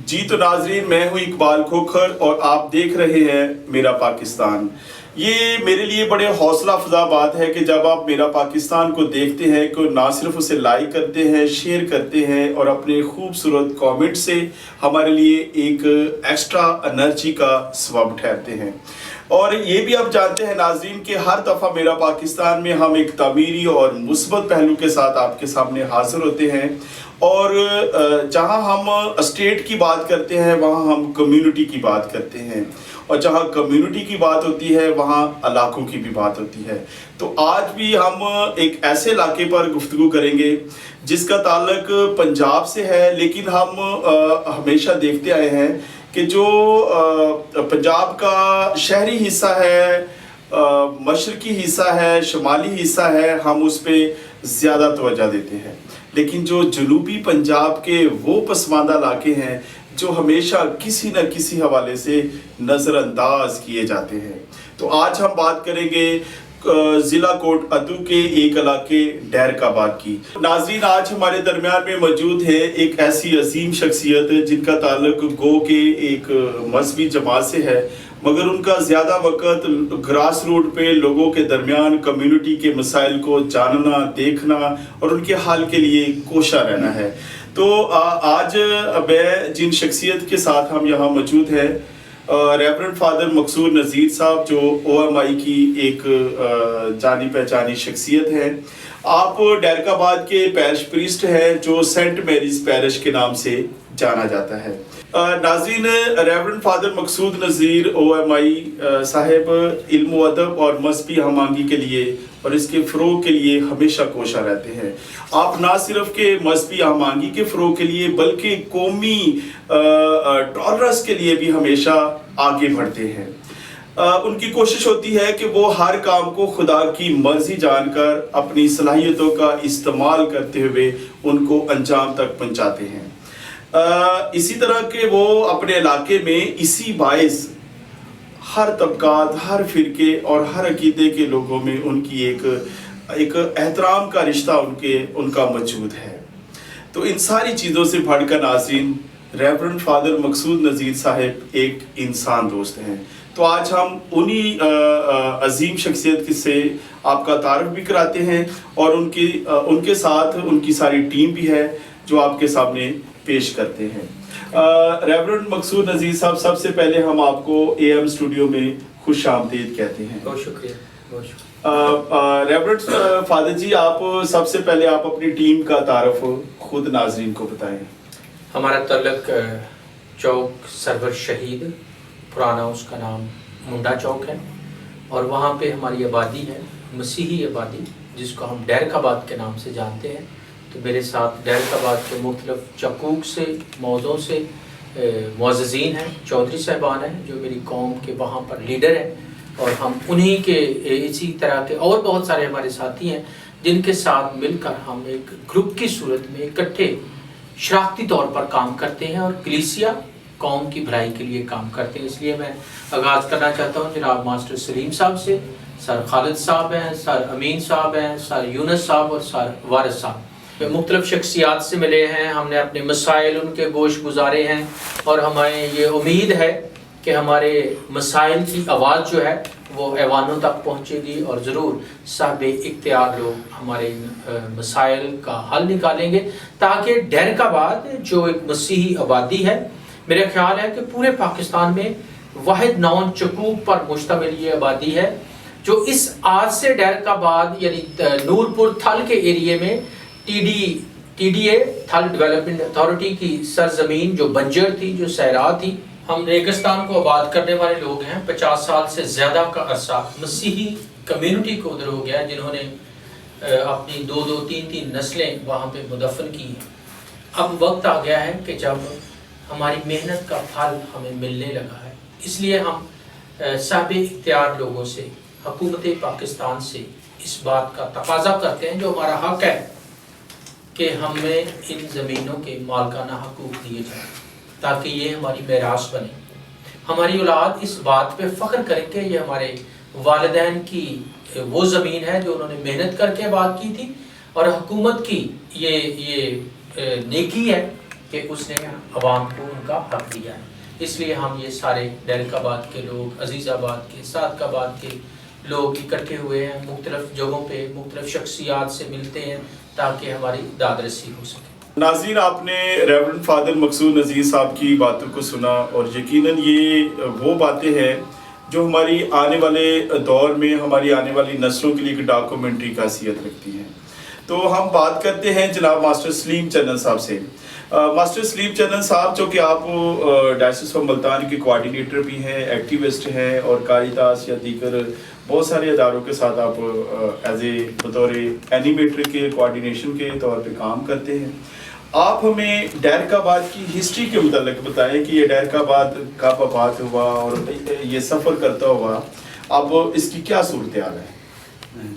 جی تو ناظرین، میں ہوں اقبال کھوکھر اور آپ دیکھ رہے ہیں میرا پاکستان۔ یہ میرے لیے بڑے حوصلہ افزا بات ہے کہ جب آپ میرا پاکستان کو دیکھتے ہیں کہ نہ صرف اسے لائک کرتے ہیں، شیئر کرتے ہیں اور اپنے خوبصورت کامنٹ سے ہمارے لیے ایک ایکسٹرا انرجی کا سبب ٹھہرتے ہیں۔ اور یہ بھی آپ جانتے ہیں ناظرین کہ ہر دفعہ میرا پاکستان میں ہم ایک تعمیری اور مثبت پہلو کے ساتھ آپ کے سامنے حاضر ہوتے ہیں، اور جہاں ہم اسٹیٹ کی بات کرتے ہیں وہاں ہم کمیونٹی کی بات کرتے ہیں، اور جہاں کمیونٹی کی بات ہوتی ہے وہاں علاقوں کی بھی بات ہوتی ہے۔ تو آج بھی ہم ایک ایسے علاقے پر گفتگو کریں گے جس کا تعلق پنجاب سے ہے، لیکن ہم ہمیشہ دیکھتے آئے ہیں کہ جو پنجاب کا شہری حصہ ہے، مشرقی حصہ ہے، شمالی حصہ ہے، ہم اس پہ زیادہ توجہ دیتے ہیں، لیکن جو جنوبی پنجاب کے وہ پسماندہ علاقے ہیں جو ہمیشہ کسی نہ کسی حوالے سے نظر انداز کیے جاتے ہیں۔ تو آج ہم بات کریں گے ضلع کوٹ ادو کے ایک علاقے ڈیرک آباد کی۔ ناظرین، آج ہمارے درمیان میں موجود ہے ایک ایسی عظیم شخصیت جن کا تعلق گو کے ایک مذہبی جماعت سے ہے، مگر ان کا زیادہ وقت گراس روٹ پہ لوگوں کے درمیان کمیونٹی کے مسائل کو جاننا، دیکھنا اور ان کے حل کے لیے کوشاں رہنا ہے۔ تو آج میں جن شخصیت کے ساتھ ہم یہاں موجود ہیں، ریورنڈ فادر مقصود نذیر صاحب، جو OMI کی ایک جانی پہچانی شخصیت ہے۔ آپ ڈیرک آباد کے پیرش پریسٹ ہیں جو سینٹ میریز پیرش کے نام سے جانا جاتا ہے۔ ناظرین، ریورنڈ فادر مقصود نذیر OMI صاحب علم و ادب اور مذہبی ہم آہنگی کے لیے اور اس کے فروغ کے لیے ہمیشہ کوشاں رہتے ہیں۔ آپ نہ صرف کہ مذہبی ہم آہنگی کے فروغ کے لیے بلکہ قومی ٹالرنس کے لیے بھی ہمیشہ آگے بڑھتے ہیں۔ ان کی کوشش ہوتی ہے کہ وہ ہر کام کو خدا کی مرضی جان کر اپنی صلاحیتوں کا استعمال کرتے ہوئے ان کو انجام تک پہنچاتے ہیں۔ اسی طرح کہ وہ اپنے علاقے میں اسی باعث ہر طبقات، ہر فرقے اور ہر عقیدے کے لوگوں میں ان کی ایک احترام کا رشتہ ان کا موجود ہے۔ تو ان ساری چیزوں سے بڑھ کر ناظرین، ریورنڈ فادر مقصود نذیر صاحب ایک انسان دوست ہیں۔ تو آج ہم انہی عظیم شخصیت سے آپ کا تعارف بھی کراتے ہیں، اور ان کے ساتھ ان کی ساری ٹیم بھی ہے جو آپ کے سامنے پیش کرتے ہیں۔ ریورنڈ مقصود نذیر صاحب، سب سے پہلے ہم آپ کو AM اسٹوڈیو میں خوش آمدید کہتے ہیں۔ بہت شکریہ، بہت شکریہ۔ ریورنڈ فادر جی، آپ سب سے پہلے آپ اپنی ٹیم کا تعارف خود ناظرین کو بتائیں۔ ہمارا تعلق چوک سرور شہید، پرانا اس کا نام منڈا چوک ہے، اور وہاں پہ ہماری آبادی ہے، مسیحی آبادی، جس کو ہم ڈیرک آباد کے نام سے جانتے ہیں۔ تو میرے ساتھ ڈیرک آباد کے مختلف چکوک سے، موضوع سے معززین ہیں، چودھری صاحبان ہیں جو میری قوم کے وہاں پر لیڈر ہیں، اور ہم انہی کے اسی طرح کے اور بہت سارے ہمارے ساتھی ہیں جن کے ساتھ مل کر ہم ایک گروپ کی صورت میں اکٹھے شراکتی طور پر کام کرتے ہیں، اور کلیسیا قوم کی بھلائی کے لیے کام کرتے ہیں۔ اس لیے میں آغاز کرنا چاہتا ہوں جناب ماسٹر سلیم صاحب سے۔ سر خالد صاحب ہیں، سر امین صاحب ہیں، سر یونس صاحب اور سر وارث صاحب مختلف شخصیات سے ملے ہیں۔ ہم نے اپنے مسائل ان کے گوش گزارے ہیں، اور ہمیں یہ امید ہے کہ ہمارے مسائل کی آواز جو ہے وہ ایوانوں تک پہنچے گی، اور ضرور صاحب اختیار لوگ ہمارے مسائل کا حل نکالیں گے، تاکہ ڈیرک آباد جو ایک مسیحی آبادی ہے، میرا خیال ہے کہ پورے پاکستان میں واحد 9 چکوک پر مشتمل یہ آبادی ہے، جو اس آج سے ڈیرک آباد یعنی نورپور تھل کے ایریے میں TDA تھل ڈیولپمنٹ اتھارٹی کی سرزمین جو بنجر تھی، جو صحرا تھی، ہم ریگستان کو آباد کرنے والے لوگ ہیں۔ 50 سال سے زیادہ کا عرصہ مسیحی کمیونٹی کو ادھر ہو گیا، جنہوں نے اپنی 2-2 3-3 نسلیں وہاں پہ مدفن کی ہیں۔ اب وقت آ گیا ہے کہ جب ہماری محنت کا پھل ہمیں ملنے لگا ہے، اس لیے ہم صاحب اختیار لوگوں سے، حکومت پاکستان سے اس بات کا تقاضا کرتے ہیں، جو ہمارا حق ہے، کہ ہمیں ان زمینوں کے مالکانہ حقوق دیے جائیں، تاکہ یہ ہماری میراث بنے۔ ہماری اولاد اس بات پہ فخر کرے کہ یہ ہمارے والدین کی وہ زمین ہے جو انہوں نے محنت کر کے آباد کی تھی، اور حکومت کی یہ نیکی ہے کہ اس نے عوام کو ان کا حق دیا ہے. اس لیے ہم یہ سارے ڈیلک آباد کے لوگ، عزیز آباد کے، صادق آباد کے لوگ اکٹھے ہوئے ہیں، مختلف جگہوں پہ مختلف شخصیات سے ملتے ہیں تاکہ ہماری داد رسی ہو سکے. ناظرین، آپ نے ریورنڈ فادر مقصود نذیر صاحب کی باتوں کو سنا، اور یقیناً یہ وہ باتیں ہیں جو ہماری آنے والے دور میں، ہماری آنے والی نسلوں کے لیے ایک ڈاکومنٹری کا حیثیت رکھتی ہیں. تو ہم بات کرتے ہیں جناب ماسٹر سلیم چنن صاحب سے. ماسٹر سلیم چنن صاحب، جو کہ آپ ڈائسس آف ملتان کے کوآرڈینیٹر بھی ہیں، ایکٹیوسٹ ہیں، اور کاریتاس یا دیگر بہت سارے اداروں کے ساتھ آپ ایز اے بطور اینیمیٹر کے کوآرڈینیشن کے طور پہ کام کرتے ہیں. آپ ہمیں ڈیلک آباد کی ہسٹری کے متعلق بتائیں کہ یہ ڈیلک آباد کب آباد ہوا اور یہ سفر کرتا ہوا، اب اس کی کیا صورتحال ہے؟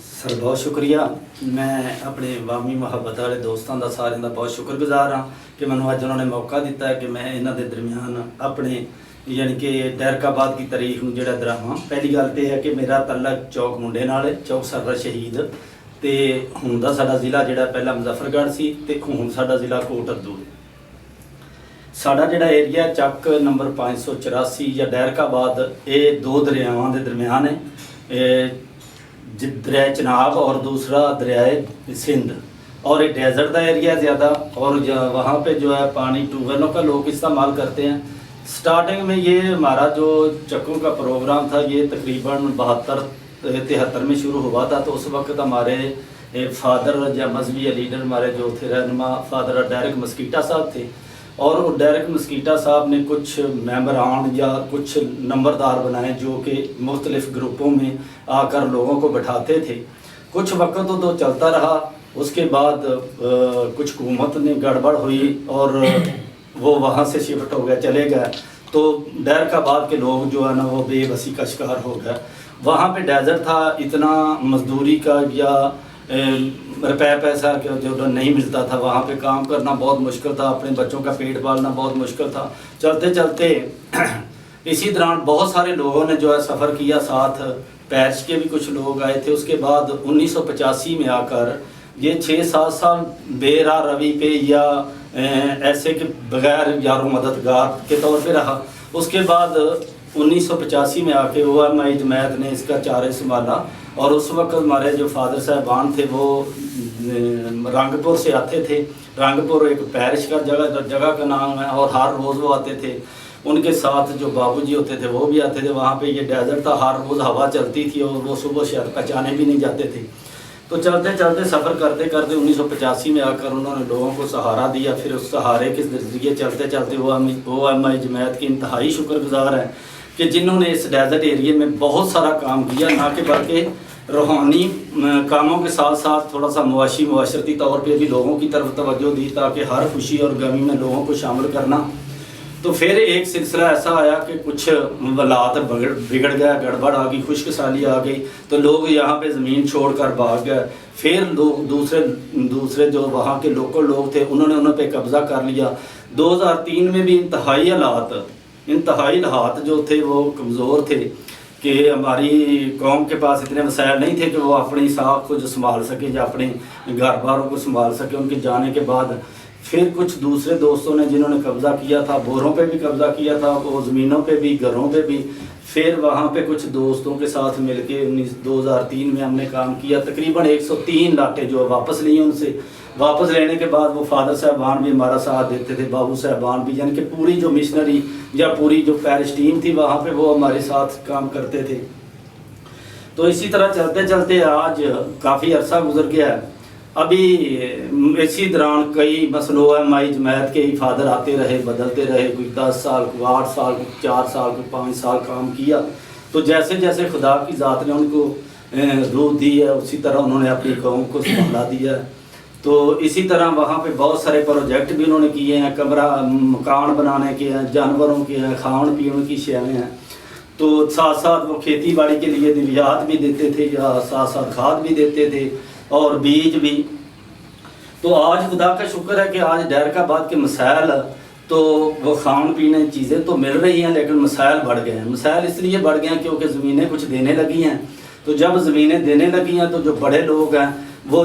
سر بہت شکریہ. میں اپنے عوامی محبت والے دوستوں کا سارے کا بہت شکر گزار ہاں کہ مینوں اج انہوں نے موقع دیتا ہے کہ میں انہوں دے درمیان اپنے یعنی کہ ڈیلک آباد کی تاریخ نوں جڑا دراواں. پہلی گل تو یہ ہے کہ میرا تعلق چوک منڈے نال ہے، چوک سرور شہید. تے ہن دا ساڈا ضلع جڑا پہلا مظفر گڑھ سی تے ہن ساڈا ضلع کوٹ ابدو ہے. ساڈا جڑا ایریا چک نمبر 584 یا ڈیلک آباد، یہ دو دریاواں دے درمیان ہے، دریائے چناب اور دوسرا دریائے سندھ. اور یہ ڈیزرٹ کا ایریا زیادہ، اور وہاں پہ جو ہے پانی ٹیوب ویلوں کا لوگ استعمال کرتے ہیں. سٹارٹنگ میں یہ ہمارا جو چکوں کا پروگرام تھا یہ تقریباً 72-73 میں شروع ہوا تھا. تو اس وقت ہمارے فادر یا مذہبی لیڈر ہمارے جو تھے رہنما فادر ڈیرک مسکیٹا صاحب تھے، اور وہ ڈیرک مسکیٹا صاحب نے کچھ ممبران یا کچھ نمبردار بنائے جو کہ مختلف گروپوں میں آ کر لوگوں کو بٹھاتے تھے. کچھ وقت تو چلتا رہا. اس کے بعد کچھ حکومت نے گڑبڑ ہوئی اور وہ وہاں سے شفٹ ہو گیا، چلے گئے. تو ڈیلک آباد کے لوگ جو ہے نا وہ بے بسی کا شکار ہو گئے. وہاں پہ ڈیزرٹ تھا، اتنا مزدوری کا یا روپے پیسہ جو نہیں ملتا تھا، وہاں پہ کام کرنا بہت مشکل تھا، اپنے بچوں کا پیٹ پالنا بہت مشکل تھا. چلتے چلتے اسی دوران بہت سارے لوگوں نے جو ہے سفر کیا، ساتھ پیرش کے بھی کچھ لوگ آئے تھے. اس کے بعد 1985 میں آ کر یہ 6-7 سال بے راہ روی پہ یا ایسے کہ بغیر یار و مددگار کے طور پہ رہا. اس کے بعد 1985 میں آ کے OMI جماعت نے اس کا چارہ سنبھالا، اور اس وقت ہمارے جو فادر صاحبان تھے وہ رنگ پور سے آتے تھے. رنگ پور ایک پیرش کا جگہ کا نام ہے، اور ہر روز وہ آتے تھے. ان کے ساتھ جو بابو جی ہوتے تھے وہ بھی آتے تھے. وہاں پہ یہ ڈیزرٹ تھا، ہر روز ہوا چلتی تھی اور وہ صبح شاید پہچانے بھی نہیں جاتے تھے. تو چلتے چلتے سفر کرتے کرتے 1985 میں آ کر انہوں نے لوگوں کو سہارا دیا. پھر اس سہارے کے ذریعے چلتے چلتے OMI جماعت کی انتہائی شکر گزار ہے کہ جنہوں نے اس ڈیزرٹ ایریے میں بہت سارا کام کیا، نہ کہ بلکہ روحانی کاموں کے ساتھ ساتھ تھوڑا سا معاشرتی طور پہ بھی لوگوں کی طرف توجہ دی، تاکہ ہر خوشی اور غمی میں لوگوں کو شامل کرنا. تو پھر ایک سلسلہ ایسا آیا کہ کچھ حالات بگڑ گیا، گڑبڑ آ گئی، خشک سالی آ گئی، تو لوگ یہاں پہ زمین چھوڑ کر بھاگ گئے. پھر لوگ دوسرے جو وہاں کے لوکل لوگ تھے انہوں پہ قبضہ کر لیا. 2003 میں بھی انتہائی حالات جو تھے وہ کمزور تھے کہ ہماری قوم کے پاس اتنے وسائل نہیں تھے کہ وہ اپنی ساکھ کو جو سنبھال سکے یا اپنے گھر باروں کو سنبھال سکے. ان کے جانے کے بعد پھر کچھ دوسرے دوستوں نے جنہوں نے قبضہ کیا تھا، بوروں پہ بھی قبضہ کیا تھا، وہ زمینوں پہ بھی، گھروں پہ بھی. پھر وہاں پہ کچھ دوستوں کے ساتھ مل کے 2003 میں ہم نے کام کیا. تقریباً 103 لاٹیں جو واپس لی ہیں. ان سے واپس لینے کے بعد وہ فادر صاحبان بھی ہمارا ساتھ دیتے تھے، بابو صاحبان بھی، یعنی کہ پوری جو مشنری یا پوری جو پیرش ٹیم تھی وہاں پہ وہ ہمارے ساتھ کام کرتے تھے. تو اسی طرح چلتے چلتے آج کافی عرصہ گزر گیا ہے. ابھی اسی دوران کئی مسئلوں OMI جماعت کے ہی فادر آتے رہے، بدلتے رہے. کوئی 10 سال، کوئی 8 سال، کوئی 4 سال، کوئی 5 سال کام کیا. تو جیسے جیسے خدا کی ذات نے ان کو روح دی ہے اسی طرح انہوں نے اپنی قوم کو سنبھالا دیا ہے. تو اسی طرح وہاں پہ بہت سارے پروجیکٹ بھی انہوں نے کیے ہیں، کمرہ مکان بنانے کے ہیں، جانوروں کے ہیں، کھان پینے کی شیئیں ہیں. تو ساتھ ساتھ وہ کھیتی باڑی کے لیے دیویات بھی دیتے تھے، یا ساتھ ساتھ کھاد بھی دیتے تھے اور بیج بھی. تو آج خدا کا شکر ہے کہ آج ڈیلک آباد کے مسائل تو وہ کھان پینے چیزیں تو مل رہی ہیں، لیکن مسائل بڑھ گئے ہیں. مسائل اس لیے بڑھ گئے ہیں کیونکہ زمینیں کچھ دینے لگی ہیں. تو جب زمینیں دینے لگی ہیں تو جو بڑے لوگ ہیں وہ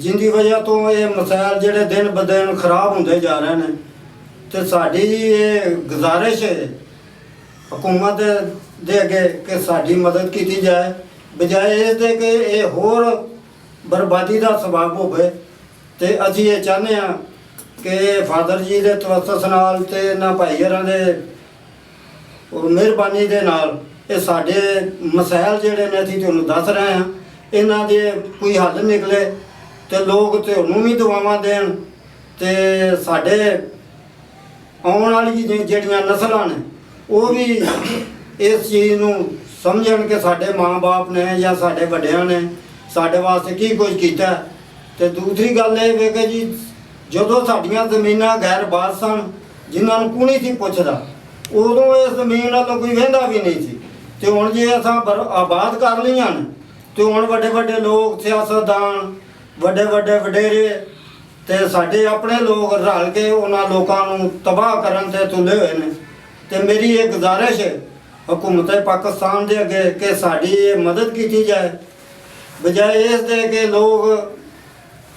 ਜਿੰਦੀ ਵਜ੍ਹਾ ਤੋਂ ਇਹ ਮਸਾਇਲ ਜਿਹੜੇ ਦਿਨ ਬ ਦਿਨ ਖਰਾਬ ਹੁੰਦੇ ਜਾ ਰਹੇ ਨੇ। ਤੇ ਸਾਡੀ ਇਹ ਗੁਜ਼ਾਰਿਸ਼ ਹੈ ਹਕੂਮਤ ਦੇ ਅੱਗੇ ਕਿ ਸਾਡੀ ਮਦਦ ਕੀਤੀ ਜਾਏ, ਬਜਾਏ ਇਸ ਦੇ ਕਿ ਇਹ ਹੋਰ ਬਰਬਾਦੀ ਦਾ ਸਬਬ ਹੋਵੇ। ਤੇ ਅਸੀਂ ਇਹ ਚਾਹੁੰਦੇ ਹਾਂ ਕਿ ਫਾਦਰ ਜੀ ਦੇ ਤਵੱਸਸ ਨਾਲ ਤੇ ਇਹਨਾਂ ਭਾਈ ਹਰਾਂ ਦੇ ਮਿਹਰਬਾਨੀ ਦੇ ਨਾਲ ਇਹ ਸਾਡੇ ਮਸਾਇਲ ਜਿਹੜੇ ਨੇ ਅਸੀਂ ਤੁਹਾਨੂੰ ਦੱਸ ਰਹੇ ਹਾਂ, ਇਹਨਾਂ ਦੇ ਕੋਈ ਹੱਲ ਨਿਕਲੇ ਤੇ ਲੋਕ ਤੁਹਾਨੂੰ ਵੀ ਦੁਆਵਾਂ ਦੇਣ, ਤੇ ਸਾਡੇ ਆਉਣ ਵਾਲੀ ਜਿਹੜੀਆਂ ਨਸਲਾਂ ਨੇ ਉਹ ਵੀ ਇਸ ਚੀਜ਼ ਨੂੰ ਸਮਝਣ ਕਿ ਸਾਡੇ ਮਾਂ-ਬਾਪ ਨੇ ਜਾਂ ਸਾਡੇ ਵੱਡਿਆਂ ਨੇ ਸਾਡੇ ਵਾਸਤੇ ਕੀ ਕੁਝ ਕੀਤਾ। ਤੇ ਦੂਸਰੀ ਗੱਲ ਇਹ ਵੇ ਕਿ ਜੀ ਜਦੋਂ ਸਾਡੀਆਂ ਜ਼ਮੀਨਾਂ ਗੈਰ ਬਾਰ ਸਨ, ਜਿਨ੍ਹਾਂ ਨੂੰ ਕੋਈ ਨਹੀਂ ਸੀ ਪੁੱਛਦਾ, ਉਦੋਂ ਇਸ ਜ਼ਮੀਨ ਵੱਲੋਂ ਕੋਈ ਵਹਿੰਦਾ ਵੀ ਨਹੀਂ ਸੀ। ਤੇ ਹੁਣ ਜੇ ਅਸਾਂ ਆਬਾਦ ਕਰ ਲਈਆਂ ਨੇ, ਤੇ ਹੁਣ ਵੱਡੇ ਵੱਡੇ ਲੋਕ, ਸਿਆਸਤਦਾਨ, ਵੱਡੇ ਵੱਡੇ ਵਡੇਰੇ ਤੇ ਸਾਡੇ ਆਪਣੇ ਲੋਕ ਰਲ ਕੇ ਉਹਨਾਂ ਲੋਕਾਂ ਨੂੰ ਤਬਾਹ ਕਰਨ ਤੇ ਤੁਲੇ ਹੋਏ ਨੇ। ਤੇ ਮੇਰੀ ਇਹ ਗੁਜ਼ਾਰਿਸ਼ ਹੈ ਹਕੂਮਤ ਪਾਕਿਸਤਾਨ ਦੇ ਅੱਗੇ ਕਿ ਸਾਡੀ ਇਹ ਮਦਦ ਕੀਤੀ ਜਾਏ, ਬਜਾਏ ਇਸ ਦੇ ਕਿ ਲੋਕ